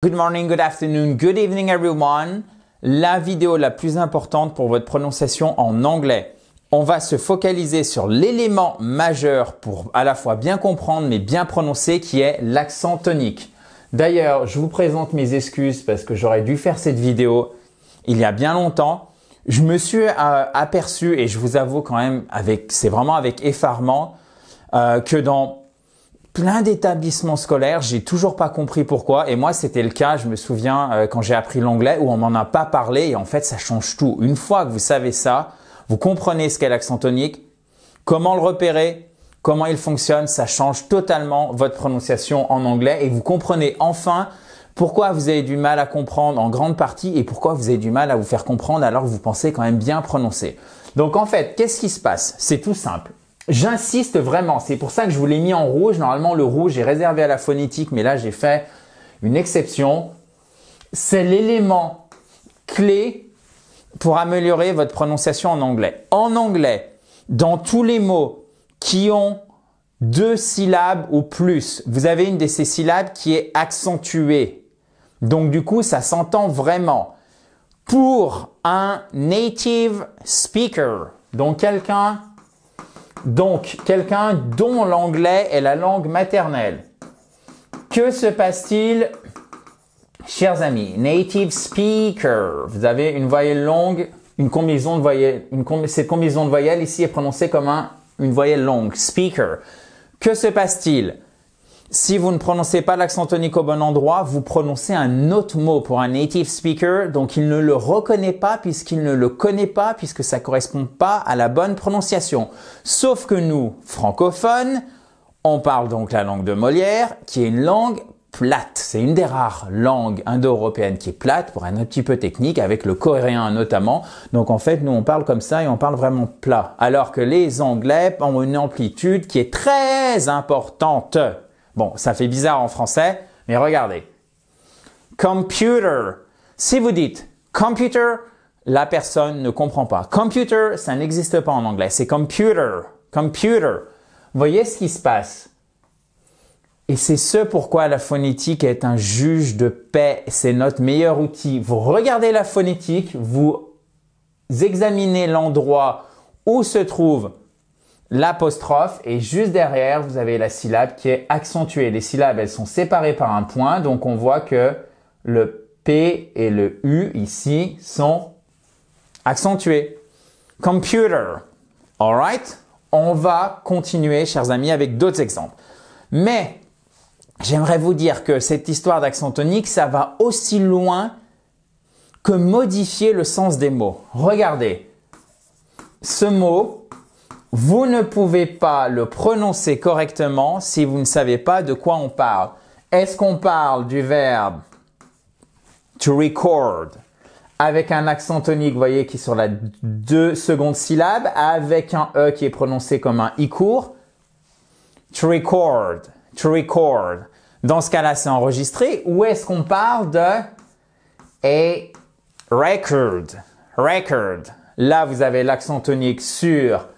Good morning, good afternoon, good evening everyone. La vidéo la plus importante pour votre prononciation en anglais. On va se focaliser sur l'élément majeur pour à la fois bien comprendre mais bien prononcer qui est l'accent tonique. D'ailleurs, je vous présente mes excuses parce que j'aurais dû faire cette vidéo il y a bien longtemps. Je me suis aperçu et je vous avoue quand même, c'est vraiment avec effarement que dans plein d'établissements scolaires, j'ai toujours pas compris pourquoi. Et moi, c'était le cas, je me souviens, quand j'ai appris l'anglais où on m'en a pas parlé et en fait, ça change tout. Une fois que vous savez ça, vous comprenez ce qu'est l'accent tonique, comment le repérer, comment il fonctionne, ça change totalement votre prononciation en anglais et vous comprenez enfin pourquoi vous avez du mal à comprendre en grande partie et pourquoi vous avez du mal à vous faire comprendre alors que vous pensez quand même bien prononcer. Donc en fait, qu'est-ce qui se passe? C'est tout simple. J'insiste vraiment, c'est pour ça que je vous l'ai mis en rouge. Normalement, le rouge est réservé à la phonétique, mais là, j'ai fait une exception. C'est l'élément clé pour améliorer votre prononciation en anglais. En anglais, dans tous les mots qui ont 2 syllabes ou plus, vous avez une de ces syllabes qui est accentuée. Donc, du coup, ça s'entend vraiment. Pour un native speaker, donc quelqu'un dont l'anglais est la langue maternelle. Que se passe-t-il, chers amis? Native speaker. Vous avez une voyelle longue, une combinaison de voyelles. Cette combinaison de voyelles ici est prononcée comme une voyelle longue. Speaker. Que se passe-t-il? Si vous ne prononcez pas l'accent tonique au bon endroit, vous prononcez un autre mot pour un native speaker, donc il ne le reconnaît pas puisqu'il ne le connaît pas, puisque ça ne correspond pas à la bonne prononciation. Sauf que nous, francophones, on parle donc la langue de Molière, qui est une langue plate. C'est une des rares langues indo-européennes qui est plate, pour être un petit peu technique, avec le coréen notamment. Donc en fait, nous on parle comme ça et on parle vraiment plat. Alors que les Anglais ont une amplitude qui est très importante. Bon, ça fait bizarre en français, mais regardez. Computer. Si vous dites computer, la personne ne comprend pas. Computer, ça n'existe pas en anglais. C'est computer. Computer. Vous voyez ce qui se passe? Et c'est ce pourquoi la phonétique est un juge de paix. C'est notre meilleur outil. Vous regardez la phonétique, vous examinez l'endroit où se trouve l'apostrophe et juste derrière, vous avez la syllabe qui est accentuée. Les syllabes, elles sont séparées par un point. Donc, on voit que le P et le U ici sont accentués. Computer. All right? On va continuer, chers amis, avec d'autres exemples. Mais, j'aimerais vous dire que cette histoire d'accent tonique, ça va aussi loin que modifier le sens des mots. Regardez. Ce mot, vous ne pouvez pas le prononcer correctement si vous ne savez pas de quoi on parle. Est-ce qu'on parle du verbe to record avec un accent tonique, vous voyez, qui est sur la 2 secondes syllabe, avec un E qui est prononcé comme un I court? To record, to record. Dans ce cas-là, c'est enregistré. Ou est-ce qu'on parle de a record, record? Là, vous avez l'accent tonique sur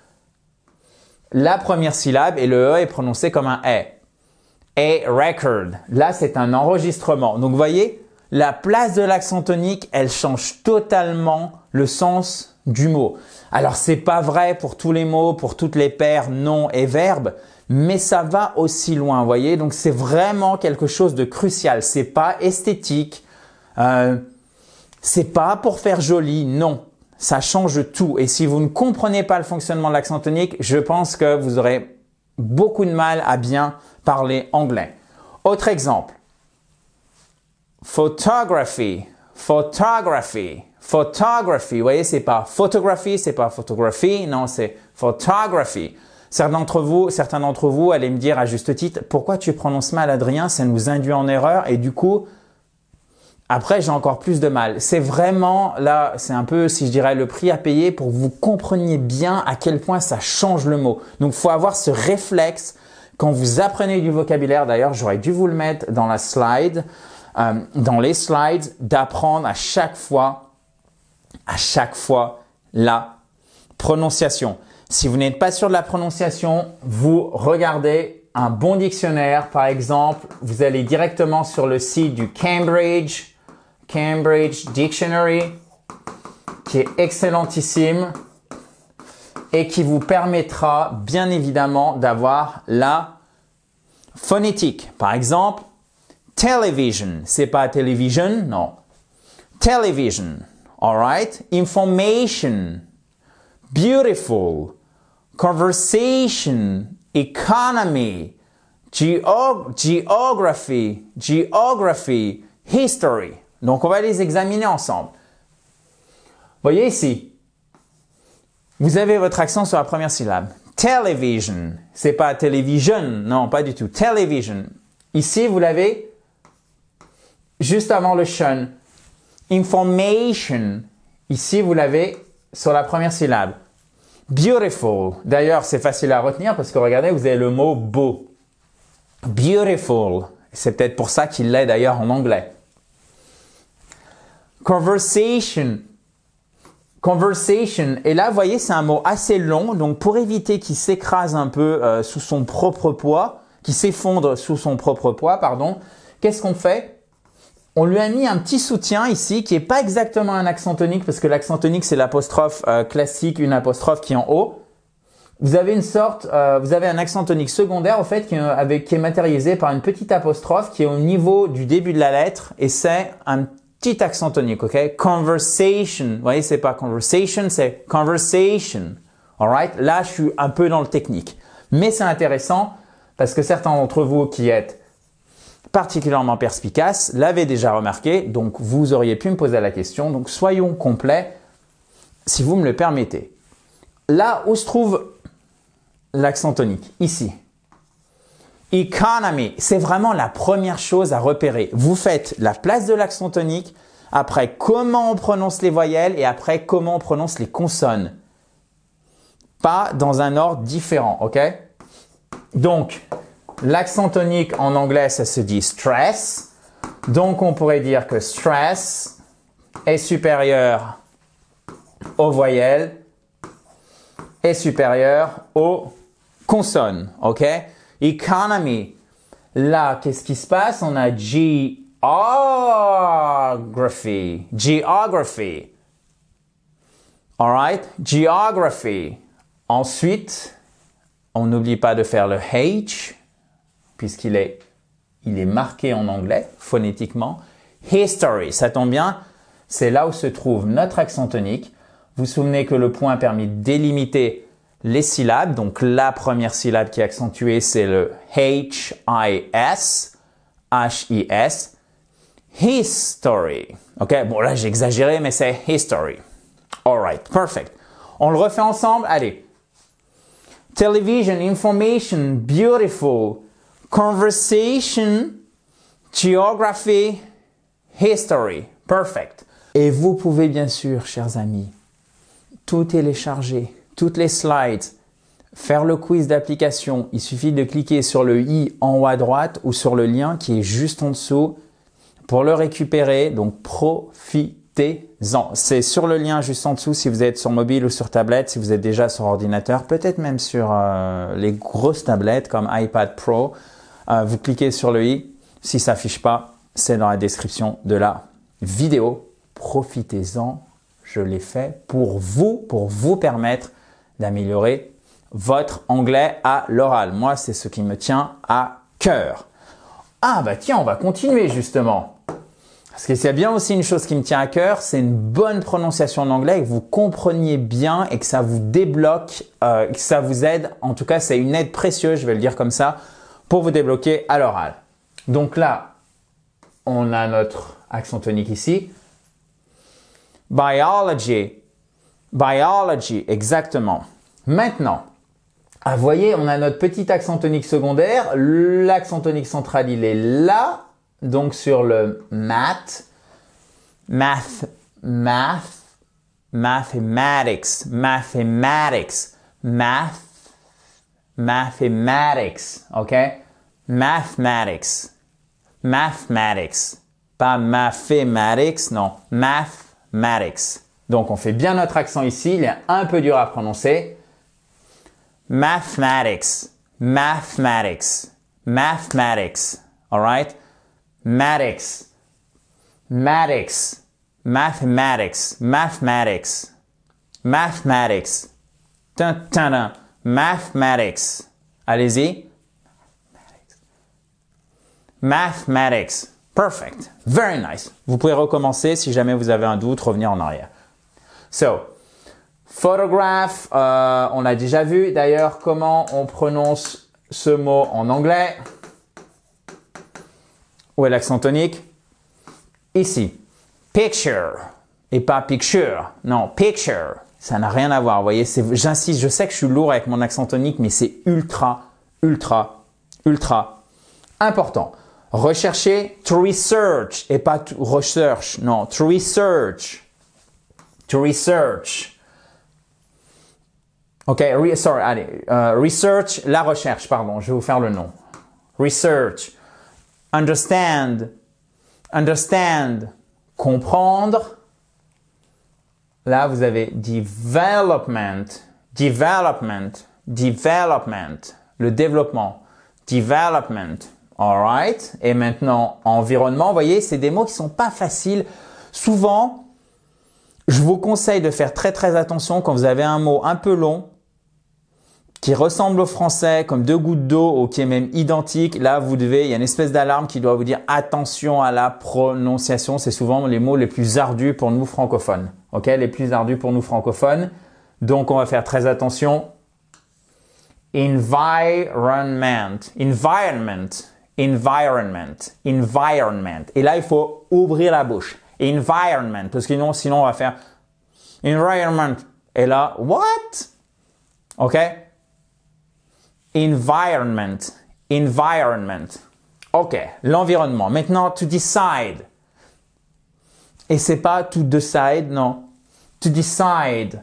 la première syllabe et le E est prononcé comme un E. A record. Là, c'est un enregistrement. Donc, vous voyez, la place de l'accent tonique, elle change totalement le sens du mot. Alors, c'est pas vrai pour tous les mots, pour toutes les paires nom et verbe, mais ça va aussi loin, vous voyez. Donc, c'est vraiment quelque chose de crucial. C'est pas esthétique. C'est pas pour faire joli, non. Ça change tout. Et si vous ne comprenez pas le fonctionnement de l'accent tonique, je pense que vous aurez beaucoup de mal à bien parler anglais. Autre exemple. Photography. Photography. Photography. Vous voyez, c'est pas photographie, c'est pas photographie. Non, c'est photography. Certains d'entre vous allaient me dire à juste titre, pourquoi tu prononces mal, Adrien? Ça nous induit en erreur. Et du coup, après, j'ai encore plus de mal. C'est vraiment, là, c'est un peu, si je dirais, le prix à payer pour que vous compreniez bien à quel point ça change le mot. Donc, il faut avoir ce réflexe quand vous apprenez du vocabulaire. D'ailleurs, j'aurais dû vous le mettre dans la slide, dans les slides, d'apprendre à chaque fois la prononciation. Si vous n'êtes pas sûr de la prononciation, vous regardez un bon dictionnaire, par exemple, vous allez directement sur le site du Cambridge Dictionary, qui est excellentissime et qui vous permettra bien évidemment d'avoir la phonétique. Par exemple, television, c'est pas television, non. Television, alright? Information, beautiful, conversation, economy, geography, history. Donc, on va les examiner ensemble. Voyez ici, vous avez votre accent sur la première syllabe. Television, c'est pas television, non, pas du tout. Television. Ici, vous l'avez juste avant le shun. Information. Ici, vous l'avez sur la première syllabe. Beautiful. D'ailleurs, c'est facile à retenir parce que regardez, vous avez le mot beau. Beautiful. C'est peut-être pour ça qu'il l'est d'ailleurs en anglais. Conversation. Conversation. Et là, vous voyez, c'est un mot assez long. Donc, pour éviter qu'il s'écrase un peu sous son propre poids, qu'il s'effondre sous son propre poids, pardon, qu'est-ce qu'on fait? On lui a mis un petit soutien ici qui n'est pas exactement un accent tonique parce que l'accent tonique, c'est l'apostrophe classique, une apostrophe qui est en haut. Vous avez une sorte, vous avez un accent tonique secondaire au fait qui est matérialisé par une petite apostrophe qui est au niveau du début de la lettre et c'est un petit accent tonique, ok? Conversation. Vous voyez, c'est pas conversation, c'est conversation. Alright? Là, je suis un peu dans le technique. Mais c'est intéressant parce que certains d'entre vous qui êtes particulièrement perspicaces l'avaient déjà remarqué. Donc, vous auriez pu me poser la question. Donc, soyons complets si vous me le permettez. Là où se trouve l'accent tonique, ici. Economy, c'est vraiment la première chose à repérer. Vous faites la place de l'accent tonique, après comment on prononce les voyelles et après comment on prononce les consonnes. Pas dans un ordre différent, ok? Donc, l'accent tonique en anglais, ça se dit stress. Donc, on pourrait dire que stress est supérieur aux voyelles est supérieur aux consonnes, ok? Economy. Là, qu'est-ce qui se passe? On a geography. Geography. Alright? Geography. Ensuite, on n'oublie pas de faire le H, puisqu'il est marqué en anglais, phonétiquement. History. Ça tombe bien, c'est là où se trouve notre accent tonique. Vous vous souvenez que le point a permis de délimiter les syllabes. Donc, la première syllabe qui est accentuée, c'est le H-I-S, H-I-S. History. OK, bon là, j'ai exagéré, mais c'est history. All right, perfect. On le refait ensemble. Allez. Television, information, beautiful, conversation, geography, history. Perfect. Et vous pouvez bien sûr, chers amis, tout télécharger, toutes les slides, faire le quiz d'application. Il suffit de cliquer sur le i en haut à droite ou sur le lien qui est juste en dessous pour le récupérer. Donc, profitez-en. C'est sur le lien juste en dessous si vous êtes sur mobile ou sur tablette, si vous êtes déjà sur ordinateur, peut-être même sur les grosses tablettes comme iPad Pro. Vous cliquez sur le i. Si ça s'affiche pas, c'est dans la description de la vidéo. Profitez-en. Je l'ai fait pour vous permettre d'améliorer votre anglais à l'oral. Moi, c'est ce qui me tient à cœur. Ah bah tiens, on va continuer justement. Parce que c'est bien aussi une chose qui me tient à cœur, c'est une bonne prononciation en anglais, que vous compreniez bien et que ça vous débloque, que ça vous aide. En tout cas, c'est une aide précieuse, je vais le dire comme ça, pour vous débloquer à l'oral. Donc là, on a notre accent tonique ici. Biology. Biology, exactement. Maintenant, vous voyez, on a notre petit accent tonique secondaire. L'accent tonique central, il est là. Donc, sur le mathematics. OK? Mathematics. Pas mathematics, non. Mathematics. Donc, on fait bien notre accent ici. Il est un peu dur à prononcer. Mathematics. mathematics, mathematics, all right? Mathematics, mathematics, mathematics, mathematics, mathematics, mathematics. Allez-y. Mathematics. Perfect. Very nice. Vous pouvez recommencer si jamais vous avez un doute, revenir en arrière. So, photograph, on l'a déjà vu. D'ailleurs, comment on prononce ce mot en anglais? Où est l'accent tonique? Ici. Picture. Et pas picture. Non, picture. Ça n'a rien à voir. Vous voyez, j'insiste, je sais que je suis lourd avec mon accent tonique, mais c'est ultra, ultra, ultra important. Rechercher, to research, et pas to research, non, to research. To research. Ok, sorry, allez, research, la recherche, pardon, je vais vous faire le nom. Research. Understand, understand, comprendre. Là, vous avez development, development, development, le développement, development, alright. Et maintenant, environnement, vous voyez, c'est des mots qui sont pas faciles. Souvent, je vous conseille de faire très très attention quand vous avez un mot un peu long, qui ressemble au français comme deux gouttes d'eau ou qui est même identique. Là, il y a une espèce d'alarme qui doit vous dire attention à la prononciation. C'est souvent les mots les plus ardus pour nous francophones. Ok, les plus ardus pour nous francophones. Donc, on va faire très attention. Environment, environment, environment, environment. Et là, il faut ouvrir la bouche. Environment, parce que sinon on va faire environment. Et là, what? Ok? Environment, environment. Ok, l'environnement. Maintenant, to decide. Et c'est pas to decide, non. To decide.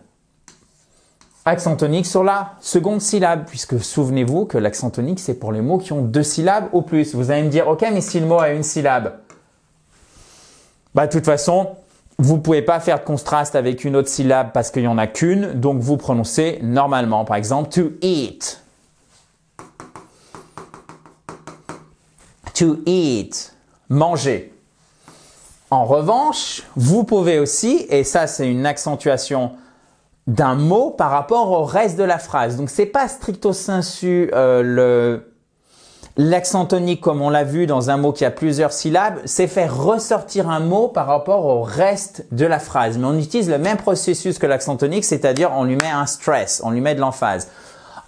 Accent tonique sur la seconde syllabe, puisque souvenez-vous que l'accent tonique, c'est pour les mots qui ont 2 syllabes ou plus. Vous allez me dire, ok, mais si le mot a 1 syllabe, bah, de toute façon, vous pouvez pas faire de contraste avec une autre syllabe parce qu'il y en a qu'une, donc vous prononcez normalement. Par exemple, to eat. To eat. Manger. En revanche, vous pouvez aussi, et ça c'est une accentuation d'un mot par rapport au reste de la phrase. Donc c'est pas stricto sensu l'accent tonique comme on l'a vu dans un mot qui a plusieurs syllabes, c'est faire ressortir un mot par rapport au reste de la phrase. Mais on utilise le même processus que l'accent tonique, c'est-à-dire on lui met un stress, on lui met de l'emphase.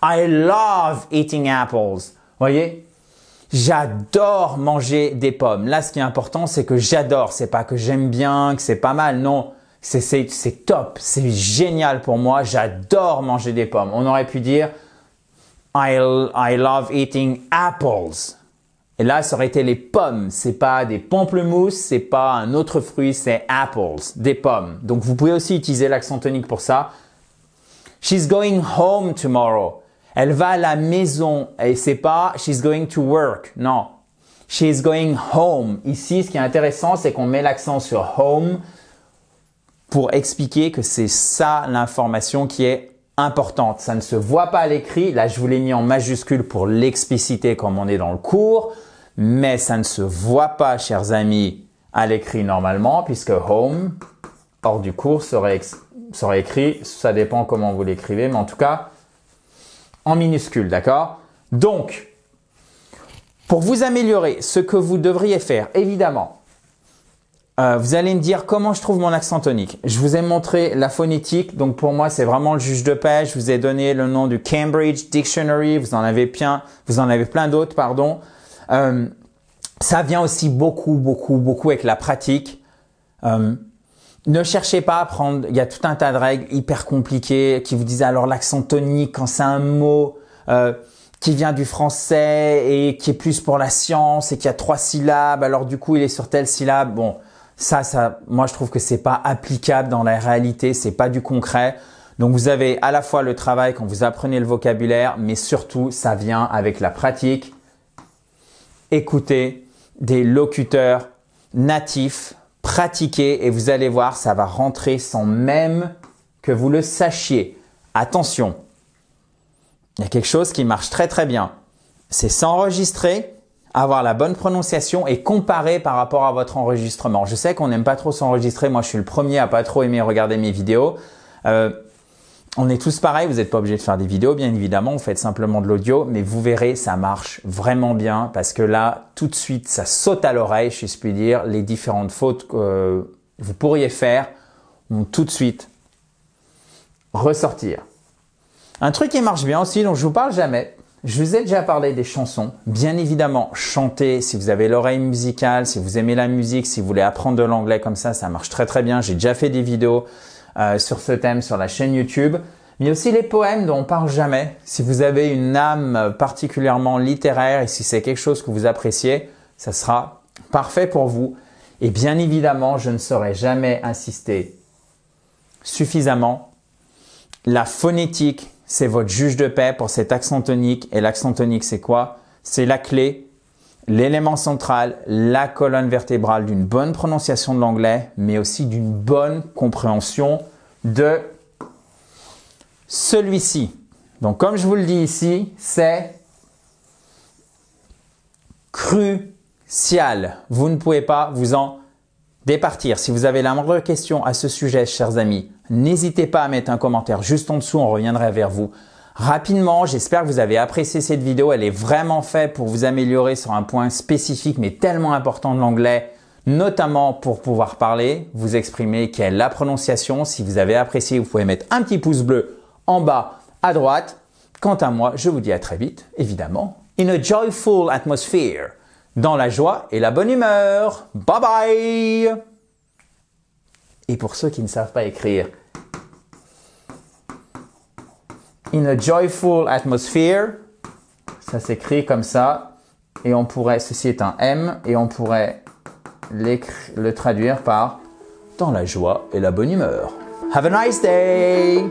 I love eating apples. Voyez? J'adore manger des pommes. Là, ce qui est important, c'est que j'adore. C'est pas que j'aime bien, que c'est pas mal. Non, c'est top. C'est génial pour moi. J'adore manger des pommes. On aurait pu dire I love eating apples. Et là, ça aurait été les pommes. C'est pas des pamplemousses, c'est pas un autre fruit, c'est apples, des pommes. Donc, vous pouvez aussi utiliser l'accent tonique pour ça. She's going home tomorrow. Elle va à la maison et c'est pas she's going to work. Non. She's going home. Ici, ce qui est intéressant, c'est qu'on met l'accent sur home pour expliquer que c'est ça l'information qui est importante. Ça ne se voit pas à l'écrit. Là, je vous l'ai mis en majuscule pour l'expliciter comme on est dans le cours. Mais ça ne se voit pas, chers amis, à l'écrit normalement puisque home, hors du cours, serait écrit. Ça dépend comment vous l'écrivez, mais en tout cas, en minuscule, d'accord? Donc, pour vous améliorer, ce que vous devriez faire, évidemment, vous allez me dire comment je trouve mon accent tonique. Je vous ai montré la phonétique, donc pour moi, c'est vraiment le juge de paix. Je vous ai donné le nom du Cambridge Dictionary, vous en avez plein d'autres, pardon. Ça vient aussi beaucoup avec la pratique. Ne cherchez pas à apprendre, il y a tout un tas de règles hyper compliquées qui vous disent alors l'accent tonique quand c'est un mot qui vient du français et qui est plus pour la science et qui a 3 syllabes, alors du coup il est sur telle syllabe. Bon, ça, moi je trouve que c'est pas applicable dans la réalité, c'est pas du concret. Donc vous avez à la fois le travail quand vous apprenez le vocabulaire, mais surtout ça vient avec la pratique. Écoutez des locuteurs natifs, pratiquez et vous allez voir, ça va rentrer sans même que vous le sachiez. Attention, il y a quelque chose qui marche très très bien. C'est s'enregistrer, avoir la bonne prononciation et comparer par rapport à votre enregistrement. Je sais qu'on n'aime pas trop s'enregistrer. Moi, je suis le premier à pas trop aimer regarder mes vidéos. On est tous pareils. Vous n'êtes pas obligé de faire des vidéos, bien évidemment. Vous faites simplement de l'audio, mais vous verrez, ça marche vraiment bien parce que là, tout de suite, ça saute à l'oreille, si je puis dire. Les différentes fautes que vous pourriez faire vont tout de suite ressortir. Un truc qui marche bien aussi, dont je vous parle jamais. Je vous ai déjà parlé des chansons. Bien évidemment, chanter, si vous avez l'oreille musicale, si vous aimez la musique, si vous voulez apprendre de l'anglais comme ça marche très très bien. J'ai déjà fait des vidéos sur ce thème sur la chaîne YouTube. Mais il y a aussi les poèmes dont on parle jamais. Si vous avez une âme particulièrement littéraire et si c'est quelque chose que vous appréciez, ça sera parfait pour vous. Et bien évidemment, je ne saurais jamais insister suffisamment. La phonétique, c'est votre juge de paix pour cet accent tonique. Et l'accent tonique, c'est quoi? C'est la clé, l'élément central, la colonne vertébrale d'une bonne prononciation de l'anglais, mais aussi d'une bonne compréhension de celui-ci. Donc, comme je vous le dis ici, c'est crucial. Vous ne pouvez pas vous en départir. Si vous avez la moindre question à ce sujet, chers amis, n'hésitez pas à mettre un commentaire juste en dessous, on reviendra vers vous rapidement. J'espère que vous avez apprécié cette vidéo. Elle est vraiment faite pour vous améliorer sur un point spécifique mais tellement important de l'anglais, notamment pour pouvoir parler, vous exprimer, qui est la prononciation. Si vous avez apprécié, vous pouvez mettre un petit pouce bleu en bas à droite. Quant à moi, je vous dis à très vite, évidemment, in a joyful atmosphere, dans la joie et la bonne humeur. Bye bye! Et pour ceux qui ne savent pas écrire, in a joyful atmosphere, ça s'écrit comme ça, et on pourrait, ceci est un M, et on pourrait le traduire par dans la joie et la bonne humeur. Have a nice day!